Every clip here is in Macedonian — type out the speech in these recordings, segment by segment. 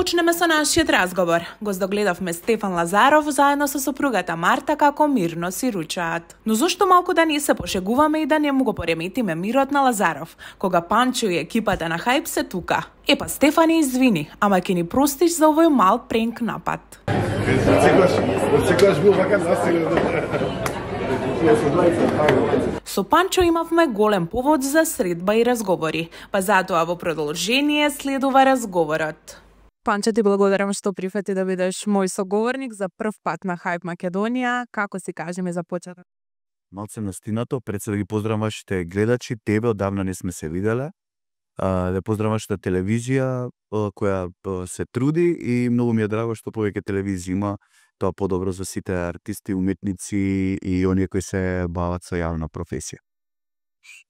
почнеме со нашиот разговор. Го здогледавме Стефан Лазаров заедно со сопругата Марта како мирно си ручаат. Но зошто малку да не се пошегуваме и да не му го пореметиме мирот на Лазаров, кога Панчо и екипата на Хајп се тука? Епа Стефани извини, ама ќе ни простиш за овој мал пренк напад. Секогаш бил вака насилен. Со Панчо имавме голем повод за средба и разговори, па затоа во продолжение следува разговорот. Панчо, ти благодарам што прифати да бидеш мој соговорник за прв пат на Хајп Македонија. Како си кажеме за почеток? Малце настинато, пред се да ги поздравам вашите гледачи, тебе одавна не сме се виделе. Да поздравам вашата телевизија која се труди и многу ми е драго што повеќе телевизија има, тоа подобро за сите артисти, уметници и оние кои се бават со јавна професија.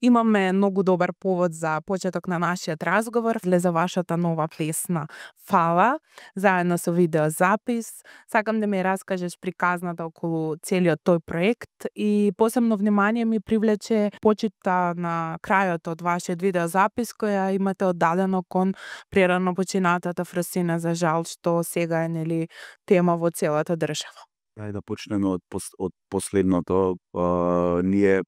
Имаме многу добар повод за почеток на нашиот разговор. Влезе вашата нова песна Фала, заедно со видеозапис. Сакам да ми раскажеш приказната околу целиот тој проект и посебно внимание ми привлече почита на крајот од вашиот видеозапис која имате оддадено кон прерано починатата Фросина за жал, што сега е нели тема во целата држава. Ајде да почнеме од последното. Ние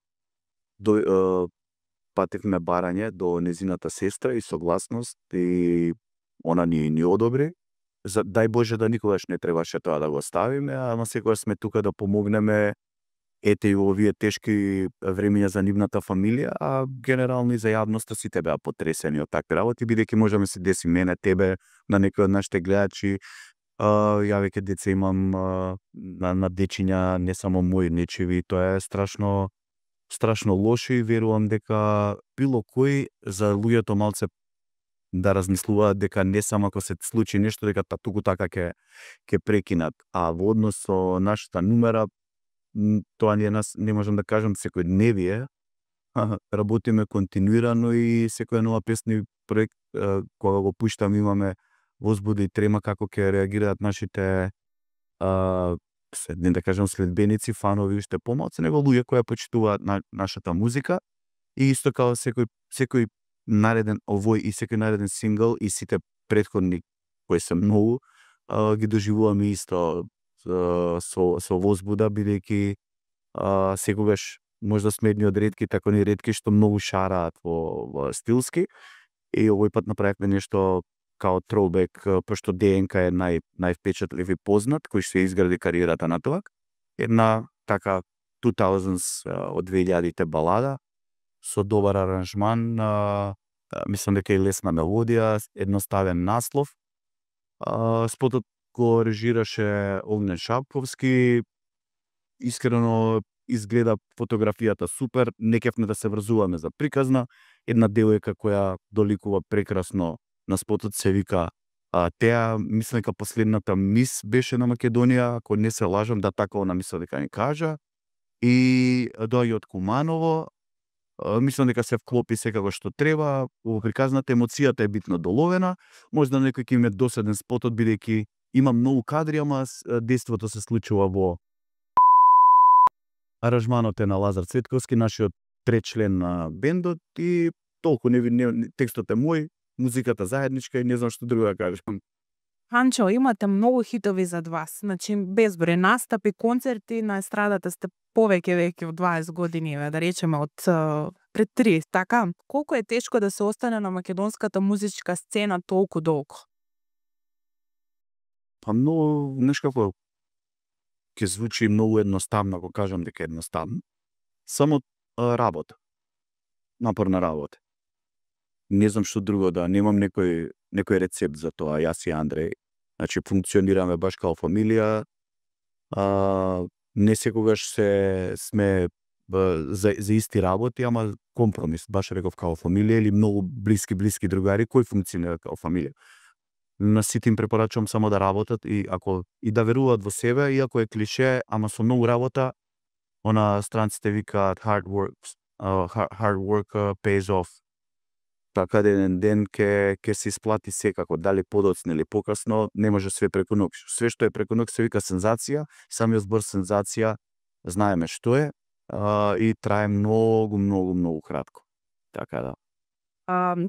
патевме барање до незината сестра и согласност и она ни одобри. Дај Боже да никогаш не требаше тоа да го ставиме, ама секогаш сме тука да помогнеме ете и овие тешки времиња за нивната фамилија, а генерално и за јавноста сите беа потресени од такви работи, бидејќи можеме се деси мене, тебе, на некој од нашите гледачи. Ја веќе деца имам на дечиња, не само мои нечеви, тоа е страшно лошо и верувам дека било кој за луѓето малце да размислуваат дека не само ако се случи нешто дека туку така ќе прекинат, а во однос со нашата numera тоа не можам да кажам секојдневие, работиме континуирано и секоја нова песни проект кога го пуштам имаме возбуда и трема како ќе реагираат нашите не да кажам следбеници, фанови, уште помалку, него луѓе кои почитуваат нашата музика и исто како секој нареден овој и секој нареден сингл и сите претходни кои се многу ги доживуваме исто со возбуда, бидејќи секогаш можда сме едни од ретки, тако ни ретки што многу шараат во стилски и овој пат направивме нешто као throwback, пошто ДНК е највпечатлив и познат, кој се изгради кариерата на тоа. Една така 2000s од 2000-те балада со добар аранжман, мислам дека и лесна мелодија, едноставен наслов. Спотот го режираше Огнен Шапковски. Искрено изгледа фотографијата супер, не кефме да се врзуваме за приказна. Една девојка која доликува прекрасно на спотот се вика Теа, мислам дека последната мис беше на Македонија, ако не се лажам, да така она мисля дека ни кажа. И доаѓа од Куманово, мислам дека се вклопи секако што треба, во приказната емоцијата е битно доловена, можда некој ќе им е досаден спотот, бидејќи има многу кадри, ама дејството се случува во аранжманот е на Лазар Цветковски, нашиот трет член на бендот и толку текстот е мој, музиката заедничка и не знам што друго да кажам. Панчо, имате многу хитови зад вас, значи безброј настапи, концерти на естрадата сте веќе од 20 години, да речеме од пред 30, така? Колку е тешко да се остане на македонската музичка сцена толку долго? Па многу, нешкако ќе звучи многу едноставно, ако кажам дека е едноставно. Само работа. Напорна работа. Не знам што друго да, немам некој рецепт за тоа, јас и Андреј. Значи, функционираме баш као фамилија. Не секогаш сме за исти работи, ама компромис, баш реков као фамилија или многу блиски другари кои функционира као фамилија. На сите им препорачувам само да работат и ако и да веруваат во себе, иако е клише, ама со многу работа, она странците викаат hard work pays off. Така еден ден ќе се исплати секако, дали подоцна или покасно, не може све преку ноќ. Све што е преку ноќ се вика сензација, самиот збор сензација знаеме што е и трае многу кратко. Така да.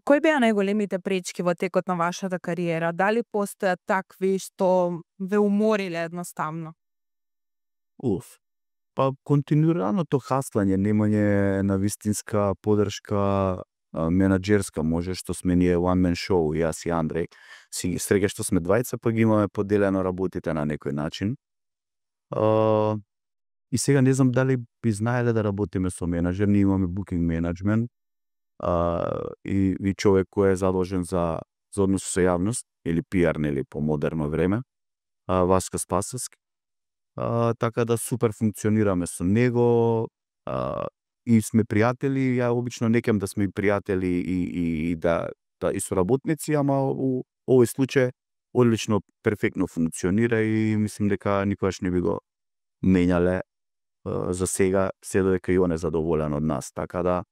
Кои беа најголемите пречки во текот на вашата кариера? Дали постојат такви што ве умориле едноставно? Уф. Па континуираното хаслање, немање на вистинска подршка менаџерска, може што сме ние one man show, јас и Андреј. Среќа што сме двајца, па ги имаме поделено работите на некој начин. И сега не знам дали би знаеле да работиме со менаџер, ние имаме booking management и човек кој е задолжен за односи со јавност или PR, нели по модерно време, Васка Спасовски. Така да супер функционираме со него и сме пријатели. Ја обично не кем да сме пријатели и да и соработници, ама у овој случај одлично, перфектно функционира и мислим дека никогаш не би го менјале за сега, се додека и он е задоволен од нас. Така да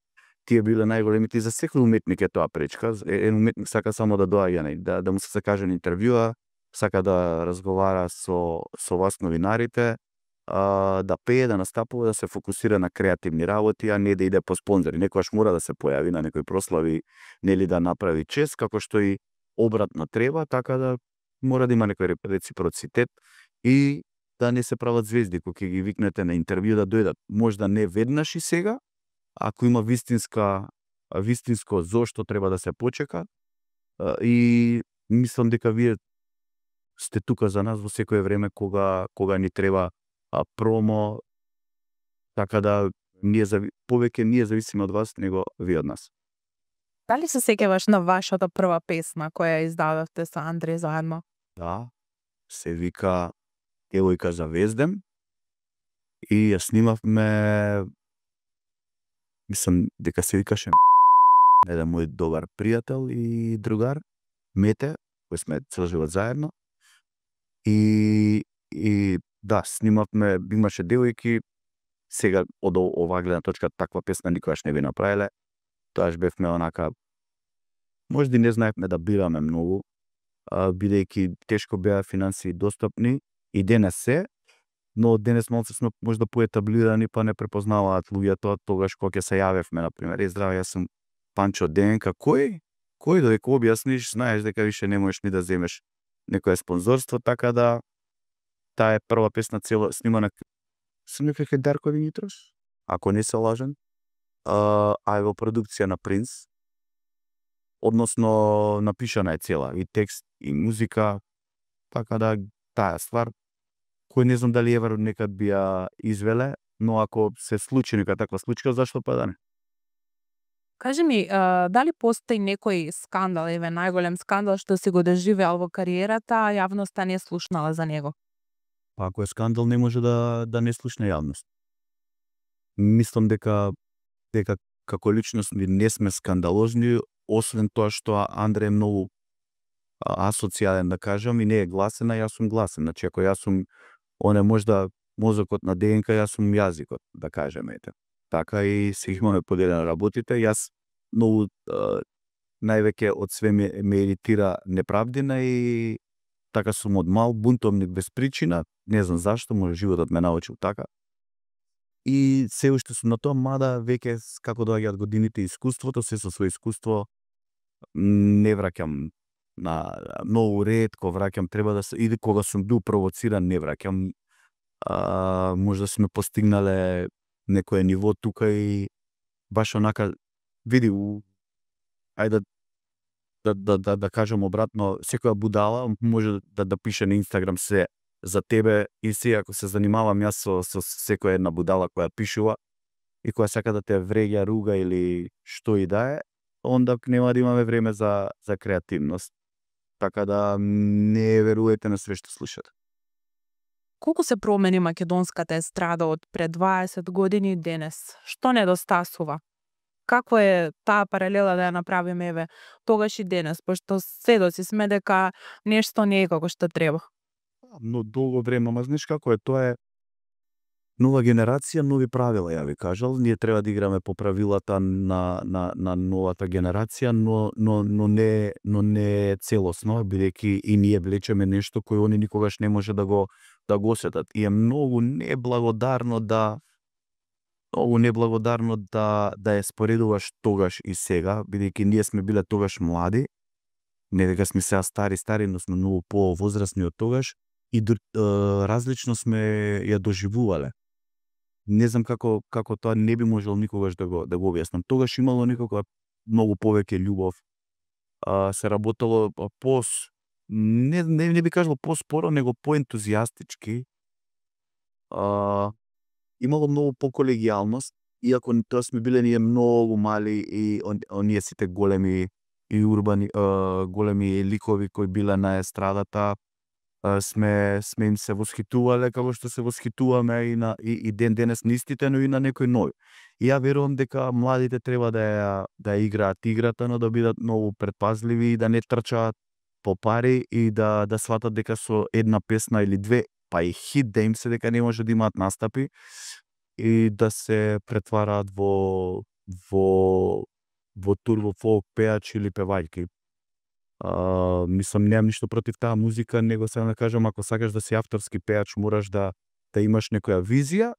тие биле најголемите. За секој уметник е тоа пречка. Еден уметник сака само да доаѓа, да му се каже на интервјуа, сака да разговара со вас новинарите, да пее, да настапува, да се фокусира на креативни работи, а не да иде по спонзори. Некојаш мора да се појави на некој прослави, нели да направи чест, како што и обратно треба, така да мора да има некој реципроцитет и да не се прават звезди кога ќе ги викнете на интервју да дојдат. Можда не веднаш и сега, ако има вистинско зошто треба да се почека, и мислам дека вие сте тука за нас во секое време кога ни треба промо, така да повеќе ние зависиме од вас него вие од нас. Дали се сеќаваш на вашата прва песна која ја издадовте со Андреј заедно? Да, се вика Девојка за Вездем и ја снимавме, мислам дека се викаше еден мој добар пријател и другар, Мете, кој сме цел живот заедно. И да, снимавме, имаше девојки, сега од оваа гледна точка таква песна никогаш не би направиле. Тоаш бевме онака, можда и не знаевме да бираме многу, бидејќи тешко беа финансии достапни и денес се, но денес малце сме можда поетаблирани, па не препознаваат луѓето тогаш кога ќе се јавевме, на пример. Здраво, јас сум Панчо Денка. Кој додека објасниш, знаеш дека више не можеш ни да земеш некое спонзорство, така да таа е прва песна цело снимана со некој Даркови Нитрош, ако не се лажен, а е во продукција на Принц. Односно напишана е цела и текст и музика, така да таа ствар кој не знам дали евро некад би ја извеле, но ако се случи нека таква случка, зашто па да не? Кажи ми, дали постои некој скандал, најголем скандал што си го доживеал во кариерата, а јавноста не слушнала за него? Па ако е скандал не може да не слушне јавност. Мислам дека како личност не сме скандалозни, освен тоа што Андреј е многу асоцијален, да кажам, и не е гласен, а јас сум гласен. Значи, ако јас сум, он е можда мозокот на ДНК, јас сум јазикот, да кажеме, ете. Така и се имаме поделено работите. Јас многу највеќе од све ме иритира неправдина и така сум од мал бунтовник без причина, не знам зашто, може животот ме научил така. И се уште сум на тоа, мада веќе како доаѓаат годините и искуството, се со свој искуство не враќам на многу ретко враќам, треба да се иде кога сум бил провоциран, не враќам. Можда сме постигнале некое ниво тука и баш онака види ајде да кажам обратно, секоја будала може да пише на Инстаграм се за тебе и се ако се занимавам јас со секоја една будала која пишува и која сака да те вреѓа, руга или што и да е, онда нема да имаме време за креативност. Така да не верувајте на све што слушате. Колку се промени македонската естрада од пред 20 години денес? Што недостасува? Како е таа паралела да ја направиме тогаш и денес, пошто сведоци сме дека нешто не е како што треба? Но долго време, ама знаеш како е, тоа е нова генерација, нови правила, ја ви кажал. Ние треба да играме по правилата на новата генерација, но не целосно, бидејќи и ние влечеме нешто кој они никогаш не може да го осетат. И е многу неблагодарно да Многу неблагодарно да ја споредуваш тогаш и сега, бидејќи ние сме биле тогаш млади, не дека сме сега стари, но сме многу повозрасни од тогаш и различно сме ја доживувале. Не знам како тоа не би можел никогаш да го објаснам. Тогаш имало некако многу повеќе љубов. Се работело не би кажал поспоро, него поентузијастички. Имало многу поколегијалност, иако тоа сме биле ние многу мали и оние сите големи и урбани големи ликови кои биле на естрадата, сме им се восхитувале како што се восхитуваме и ден денес на истите, но и на некои нови. И ја верувам дека младите треба да играат играта, но да бидат многу предпазливи и да не трчаат по пари и да сватат дека со една песна или две, па и хит да им се, дека не може да имаат настапи и да се претвараат во турбо фолк пејачи или певајки. Мислам, немам ништо против таа музика, него сега да кажам, ако сакаш да си авторски пејач, мораш да имаш некоја визија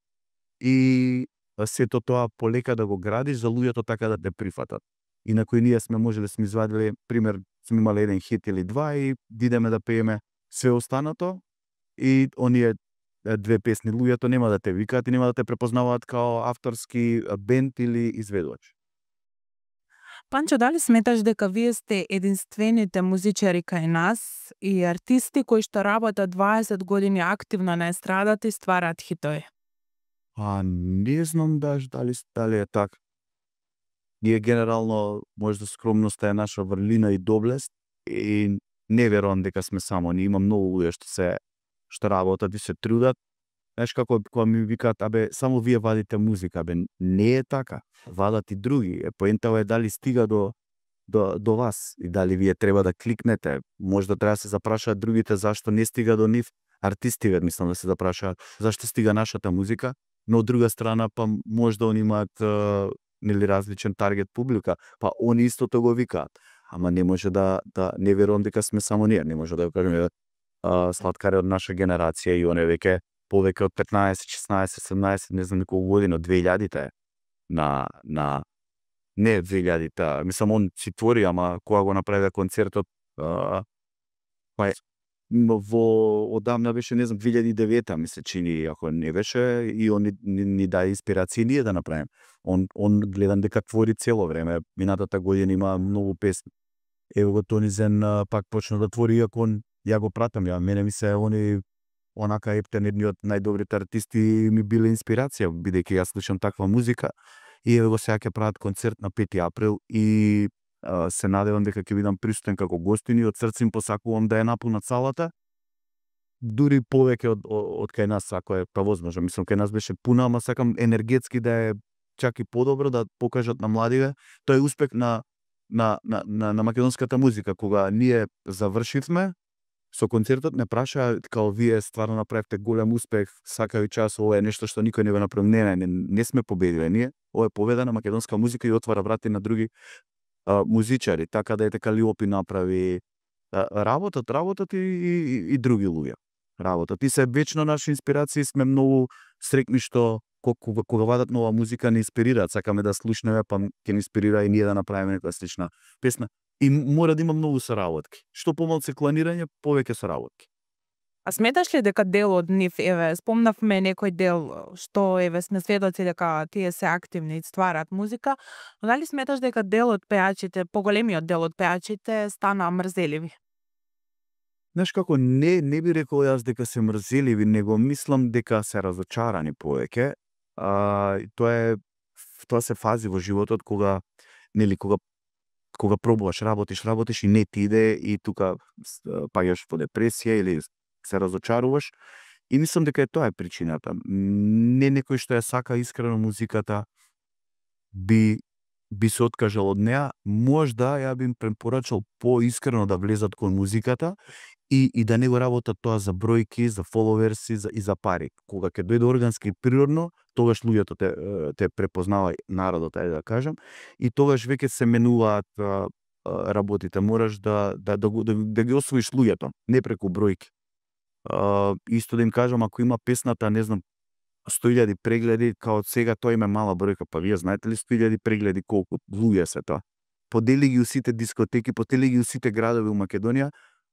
и сето тоа полека да го градиш за луѓето така да те прифатат. Инаку ние сме можеле, сме извадиле, пример, сме имале еден хит или два и идеме да пееме све останато и оние две песни луѓето нема да те викаат и нема да те препознаваат као авторски бенд или изведувач. Панчо, дали сметаш дека вие сте единствените музичари кај нас и артисти кои што работат 20 години активно на естрадата и ствараат хитови? Не знам дали е така. Ние генерално можда скромноста е наша врлина и доблест и не верувам дека сме само ние. Има многу луѓе што работат и се трудат. Знаеш како кога ми викаат, само вие вадите музика, не е така. Вадат и други. Поентава е дали стига до вас и дали вие треба да кликнете. Можда треба да се запрашаат другите зашто не стига до нив. Артистиве мислам да се запрашаат зашто стига нашата музика, но од друга страна па можда они имаат нели различен таргет публика, па они истото го викаат. Ама не може да не верувам дека сме само ние, не може да кажеме слаткари од наша генерација и оне веќе повеќе од 15, 16, 17, не знам неколку години, од 2000-те на не 2000-те, мислам он си твори, ама кога го направи концертот одамна беше, не знам, 2009-та ми се чини, ако не беше, и он ни даде инспирација ние да направиме. Он гледам дека твори цело време, минатата година има многу песни. Ево го Тонизен пак почна да твори, иако ја го пратам, мене ми се онака ептен едни од најдобрите артисти ми биле инспирација, бидејќи јас слушам таква музика и ево го сега ќе прават концерт на 5 април и се надевам дека ќе бидам присутен како гостин и од срце им посакувам да ја напунат салата, дури повеќе од кај нас, ако е возможно. Мислам, кај нас беше пуна, ама сакам енергетски да е чак и подобро, да покажат на младиве. Тоа е успех на македонската музика. Кога ние завршивме со концертот, не прашаа као вие стварно направивте голем успех, сакају час, ова е нешто што никој не го направи. Не сме победиле ние. Ова е победа на македонска музика и отвара врати на други музичари, така да е дека Лиопи направи работат и други луѓе. Работат и се вечно наши инспирации, сме многу среќни што кога вадат нова музика не инспирираат, сакаме да слушнеме, па ќе ни инспирира и ние да направиме некоја слична песна. И мора да има многу соработки. Што помалку кланирање, повеќе соработки. А сметаш ли дека дел од нив, спомнавме некој дел што сме сведоци дека тие се активни и ствараат музика, но дали сметаш дека дел од пејачите, поголемиот дел од пејачите станаа мрзеливи? Знаеш како, не би рекол јас дека се мрзеливи, него мислам дека се разочарани повеќе. Тоа се фази во животот кога пробуваш, работиш и не ти иде и тука паѓаш во депресија или се разочаруваш. И мислам дека тоа е причината. Не некој што ја сака искрено музиката би се откажал од неа. Можда ја би им препорачал поискрено да влезат кон музиката и да не го работат тоа за бројки, за фоловерси и за пари. Кога ќе дојде органски и природно, тогаш луѓето те препознава, народот, да кажам, и тогаш веќе се менуваат работите. Мораш да ги освоиш луѓето, не преку бројки. Исто да им кажам, ако има песната, не знам, 100.000 прегледи, као сега тоа има мала бројка, па вие знаете ли 100.000 прегледи колку луѓе се тоа? Подели ги у сите дискотеки, подели ги у сите градови у Македонија,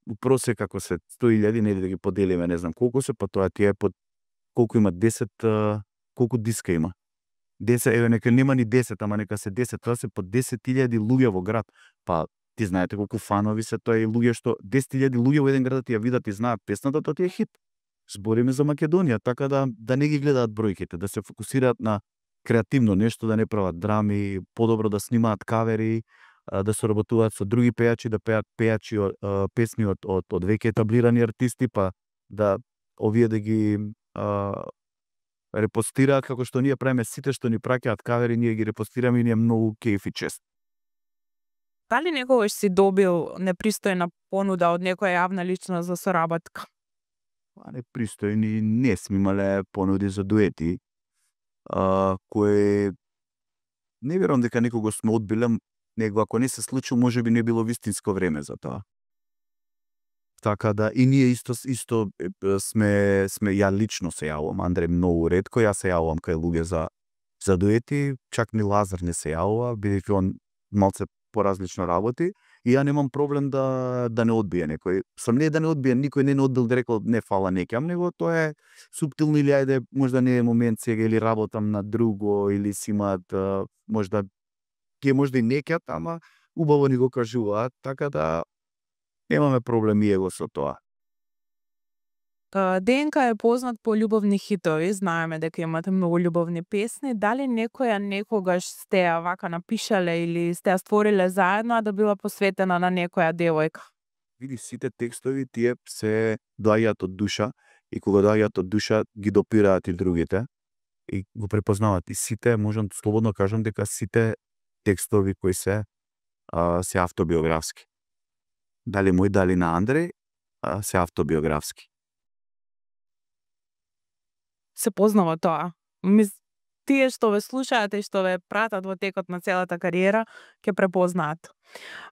у просек ако се 100.000, не да ги поделиме, не знам колку се, па тоа ти е под колку има 10, колку диска има. 10, еве нека нема ни 10, ама нека се 10, тоа се под 10.000 луѓе во град. Па ти знаете колку фанови се тоа и луѓе што 10.000 луѓе во еден град ти ја видат и знаат песната, тоа ти е хит. Збориме за Македонија, така да не ги гледаат бројките, да се фокусираат на креативно нешто, да не прават драми, подобро да снимаат кавери, да соработуваат со други пејачи, да пеат песни од веќе етаблирани артисти, па да овие да ги репостираат како што ние правиме сите што ни праќаат кавери, ние ги репостираме и ние многу кејф и чест. Дали некогаш си добил непристојна понуда од некоја јавна личност за соработка? Непристојни не сме имале понуди за дуети, кои не верувам дека некогаш сме одбиле, него ако не се случило, можеби не било вистинско време за тоа. Така да и ние исто сме ја лично се јавувам, Андреј многу ретко, јас се јавувам кај луѓе за дуети, чак ни Лазар не се јавува, бидејќи он малце поразлично работи, и ја немам проблем да не одбие некој. Сам не да не одбие, никој не одбил да рекол не фала некам, него тоа е суптилно или ајде можда не е момент сега или работам на друго или си имаат можда и некјат, ама убаво ни го кажуваат, така да немаме проблем и его со тоа. ДНК е познат по љубовни хитови, знаеме дека имате многу љубовни песни. Дали некоја некогаш сте ја вака напишале или сте ја створиле заедно, а да била посветена на некоја девојка? Види, сите текстови тие се доаѓаат од душа и кога доаѓаат од душа ги допираат и другите и го препознават. И сите, можам слободно кажам дека сите текстови кои се автобиографски. Дали мој, дали на Андреј, се автобиографски. Се познава тоа. Тие што ве слушаат и што ве пратат во текот на целата кариера, ќе препознаат.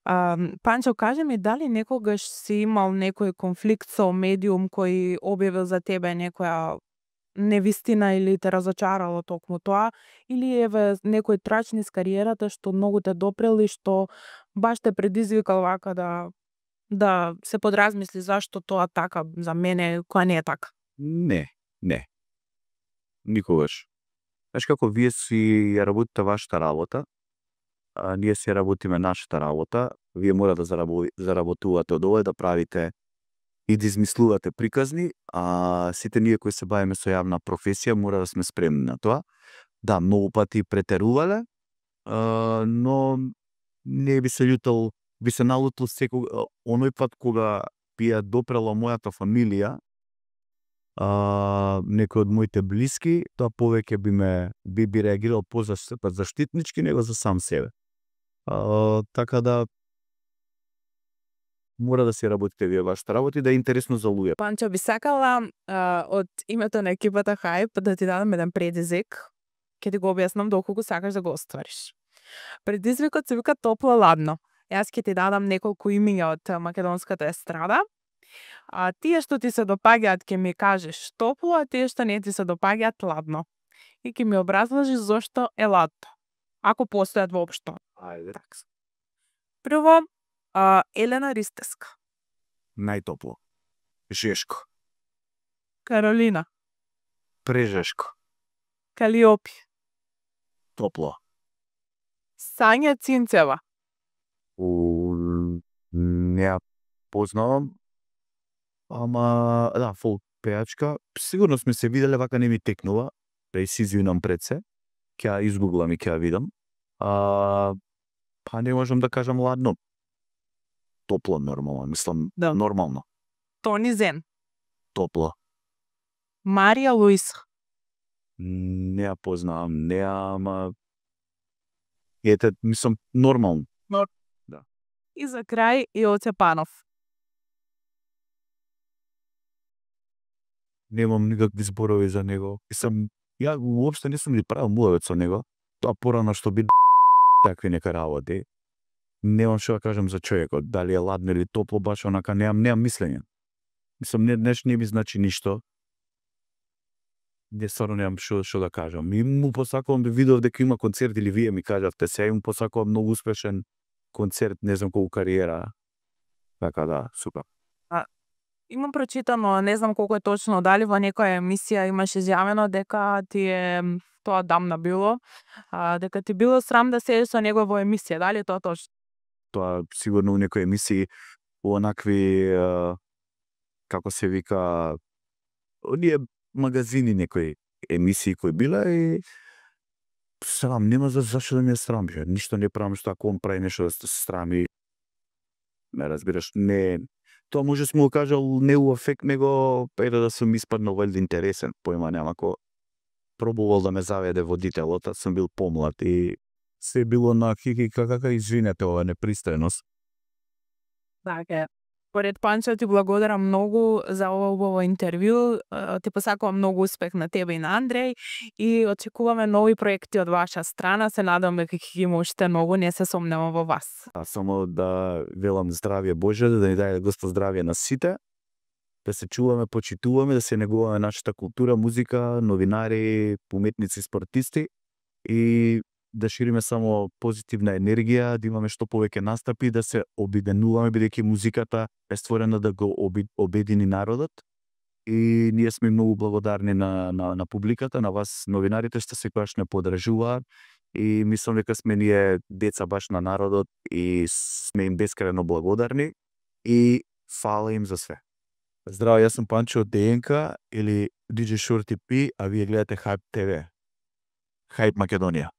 Панчо, кажи ми, дали некогаш си имал некој конфликт со медиум кој објавил за тебе некоја невистина или те разочарало токму тоа, или еве некој трач низ кариерата што многу те допрел и што баш те предизвикал вака да се подразмисли зашто тоа така за мене, која не е така? Не. Никогаш. Знаеш како, вие си ја работите вашата работа, ние си работиме нашата работа, вие мора да заработувате од ова, да правите и да измислувате приказни, а сите ние кои се бавиме со јавна професија мора да сме спремни на тоа. Да, многу пати претерувале, но не би се љутел, би се налутил секогаш оној пат кога би ја допрела мојата фамилија, некој од моите блиски, тоа повеќе би реагирал заштитнички него за сам себе. Така да мора да се работите вие вашата работа и да е интересно за луѓе. Панчо, би сакала од името на екипата Hype да ти дадам еден предизвик. Ќе ти го објаснам доколку сакаш да го оствариш. Предизвикот се вика топло-ладно. Јас ќе ти дадам неколку имиња од македонската естрада. А тие што ти се допаѓаат ќе ми кажеш топло, а тие што не ти се допаѓаат ладно. И ќе ми образложиш зошто е ладно. Ако постојат воопшто. Ајде. Прво, Елена Ристевска. Најтопло. Жешко. Каролина. Прежешко. Калиопи. Топло. Сања Цинцева. Не ја познавам, ама да, фолк пејачка. Сигурно сме се виделе, вака не ми текнува, да и си извинам пред се. Ќе ја изгуглам и ќе ја видам. Па не можам да кажам ладно. Топло нормално, мислам, Да. Нормално. Тони Зен. Топло. Марија Луиса. Не ја познавам, ама ете, мислам, нормално. И за крај Иоце Панов. Немам никакви зборови за него. Ја уопште не сум ли правил муавет со него. Тоа порано што би такви нека работи. Немам што да кажам за човекот, дали е ладно или топло, баш онака немам мислење. Мислам, не ми значи ништо. Не стварно немам што да кажам. И му посакувам да видов дека има концерт или вие ми кажавте се, му посакувам многу успешен концерт, не знам колку кариера. Така да, супер. Имам прочитано, не знам колку е точно, дали во некоја емисија имаше изјавено дека ти е тоа дамна било, дека ти било срам да седиш со него во емисија, дали е тоа точно? Тоа сигурно у некои емисии, у онакви, како се вика, оние магазини, некои емисии кои била и срам, нема зашто да ми е срам, бе. Ништо не правам што ако он прави нешто да се срами. Ме разбираш, не, тоа може сме го кажал не у ефект, него ете да сум испаднал валјда интересен, појма нема, ако пробувал да ме заведе водителот, а сум бил помлад и се било на хики кака извинете ова непристојност. Така. Поред Панчо ти благодарам многу за ова убаво интервју. Ти посакувам многу успех на тебе и на Андреј и очекуваме нови проекти од ваша страна. Се надам дека ќе има уште многу, не се сомневам во вас. А само да велам здравје Боже, да ни даде Господ здравје на сите, да се чуваме, почитуваме, да се негуваме нашата култура, музика, новинари, уметници, спортисти и да шириме само позитивна енергија, да имаме што повеќе настапи, да се обединуваме, бидејќи музиката е створена да го обедини народот. И ние сме многу благодарни на публиката, на вас новинарите што секогаш не подржуваат и мислам дека сме ние деца баш на народот и сме им бескрајно благодарни и фала им за све. Здраво, јас сум Панчо од ДНК или DJ Shorty P, а вие гледате Hype TV. Hype Македонија.